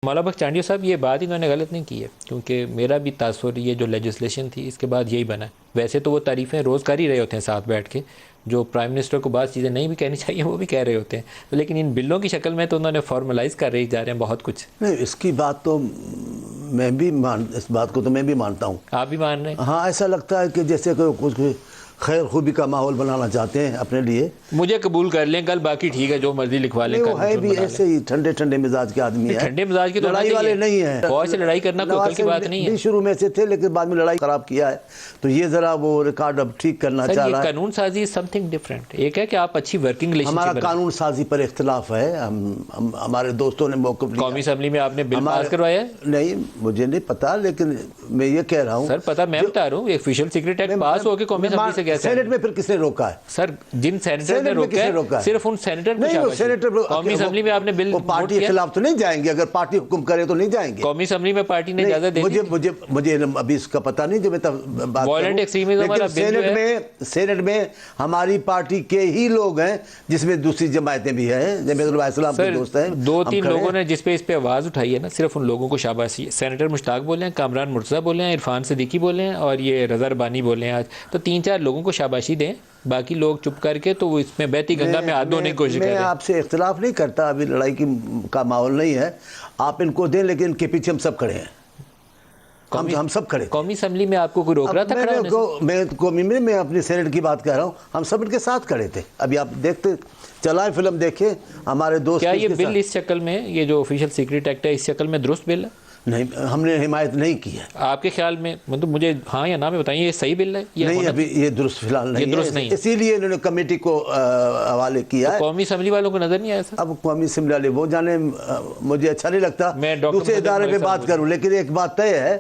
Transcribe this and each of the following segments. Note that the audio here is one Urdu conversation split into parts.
مولا بخش چانڈیو صاحب یہ بات انہوں نے غلط نہیں کی ہے، کیونکہ میرا بھی تاثر یہ جو لیجسلیشن تھی اس کے بعد یہی بنا ہے۔ ویسے تو وہ تعریفیں روز کر ہی رہے ہوتے ہیں ساتھ بیٹھ کے، جو پرائم منسٹر کو بعض چیزیں نہیں بھی کہنی چاہیے وہ بھی کہہ رہے ہوتے ہیں، لیکن ان بلوں کی شکل میں تو انہوں نے فارملائز کر رہے جا رہے ہیں بہت کچھ۔ نہیں، اس کی بات تو اس بات کو تو میں بھی مانتا ہوں۔ آپ بھی مان رہے ہیں؟ ہاں، ایسا لگتا ہے کہ جیسے کہ کچھ خیر خوبی کا ماحول بنانا چاہتے ہیں اپنے لیے۔ مجھے قبول کر لیں کل، باقی ٹھیک ہے جو مرضی لکھوا لیں۔ وہ ہے بھی ایسے ہی ٹھنڈے ٹھنڈے مزاج کے آدمی ہیں، ٹھنڈے مزاج کے تو لڑائی والے نہیں ہیں۔ فوج سے لڑائی کرنا کوئی کل کی بات نہیں ہے۔ شروع میں سے تھے لیکن بعد میں لڑائی خراب کیا ہے، تو یہ ذرا وہ ریکارڈ اب ٹھیک کرنا چاہ رہا ہے۔ قانون سازی سم تھنگ ڈفرینٹ، ایک ہے کہ آپ اچھی ورکنگ ریلیشن شپ۔ ہمارا قانون سازی پر اختلاف ہے، ہمارے دوستوں نے موقف لیا۔ قومی اسمبلی میں آپ نے بل پاس کروایا ہے؟ نہیں، مجھے نہیں پتا، لیکن میں یہ کہہ رہا ہوں سر پتا میں بتا رہا ہوں، ایک آفیشیل سیکرٹ ایکٹ پاس ہو کے قومی اسمبلی سے کیسے؟ سینٹ میں پھر کس نے روکا ہے؟ سر جن سینیٹر نے روکا ہے صرف ان سینیٹر کو شاباشی۔ قومی اسمبلی میں آپ نے بل پارٹی کے خلاف تو نہیں جائیں گے، اگر پارٹی حکم کرے تو نہیں جائیں گے۔ قومی اسمبلی میں پارٹی نے اجازت دے دی؟ مجھے ابھی اس کا پتہ نہیں جو میں بات وائلنٹ ایکسٹریمزم والا بل جو ہے، سینٹ میں ہماری پارٹی کے ہی لوگ ہیں، جس میں دوسری جماعتیں بھی ہیں، جمعیت علماء اسلام کے دوست ہیں۔ دو تین لوگوں نے جس پہ اس پہ آواز اٹھائی ہے نا، صرف ان لوگوں کو شاباشی۔ سینیٹر مشتاق بولے ہیں، کامران مرتضیٰ بولے ہیں، عرفان صدیقی بولے ہیں، اور یہ رضا ربانی بولے ہیں۔ آج تو 3-4 لوگوں کو شاباشی دیں، باقی لوگ چپ کر کے تو وہ اس میں بہتی گنگا میں ہاتھ دھونے کی کوشش کر رہے ہیں۔ میں آپ سے اختلاف نہیں کرتا، ابھی لڑائی کا ماحول نہیں ہے، آپ ان کو دیں، لیکن ان کے پیچھے ہم سب کھڑے ہیں، ہم سب کھڑے۔ قومی اسمبلی میں آپ کو کوئی روک رہا تھا کھڑا ہونے سے؟ میں اپنی سینٹ کی بات کہہ رہا ہوں، ہم سب ان کے ساتھ کھڑے تھے۔ ابھی آپ دیکھتے چلائیں فلم دیکھیں، ہمارے دوست۔ کیا یہ بل اس شکل میں، یہ جو آفیشیل سیکرٹ ایکٹ ہے، اس شکل میں درست بل ہے؟ نہیں، ہم نے حمایت نہیں کی ہے۔ آپ کے خیال میں مطلب مجھے ہاں یا نہ میں بتائیں، یہ صحیح بل ہے؟ نہیں، ابھی یہ درست فی الحال نہیں ہے، اسی لیے انہوں نے کمیٹی کو حوالے کیا ہے۔ قومی اسمبلی والوں کو نظر نہیں آیا سر؟ اب قومی اسمبلی والے وہ جانے، مجھے اچھا نہیں لگتا دوسرے ادارے پہ بات کروں، لیکن ایک بات طے ہے،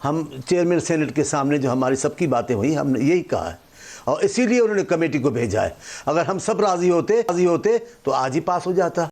ہم چیئرمین سینٹ کے سامنے جو ہماری سب کی باتیں ہوئی، ہم نے یہی کہا ہے، اور اسی لیے انہوں نے کمیٹی کو بھیجا ہے۔ اگر ہم سب راضی ہوتے تو آج ہی پاس ہو جاتا۔